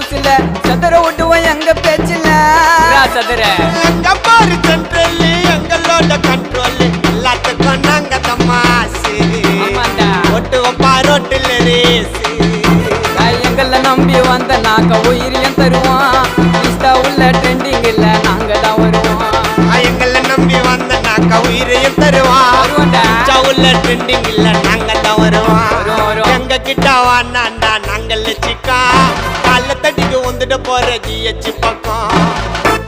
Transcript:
ஹவுஸ்ல சதுர விட்டுவோம் எங்க பேச்சுல சதுர எங்க பாரு சென்ட்ரல் எங்களோட கண்ட்ரோல் எல்லாத்துக்கும் நாங்க தமாசு ஒட்டுவோம் பாரோட்டில் ரேசு எங்களை நம்பி வந்த நாங்க உயிரியும் தருவோம் இன்ஸ்டா உள்ள ட்ரெண்டிங் இல்ல நாங்க தான் வருவோம் எங்களை நம்பி வந்த நாங்க உயிரையும் தருவோம் உள்ள ட்ரெண்டிங் இல்ல நாங்க தான் வருவோம் எங்க கிட்ட வாண்டாண்டா நாங்கள் சிக்கா கால தட்டிக்கு வந்துட்டு போற ஜிஹெச் பக்கம்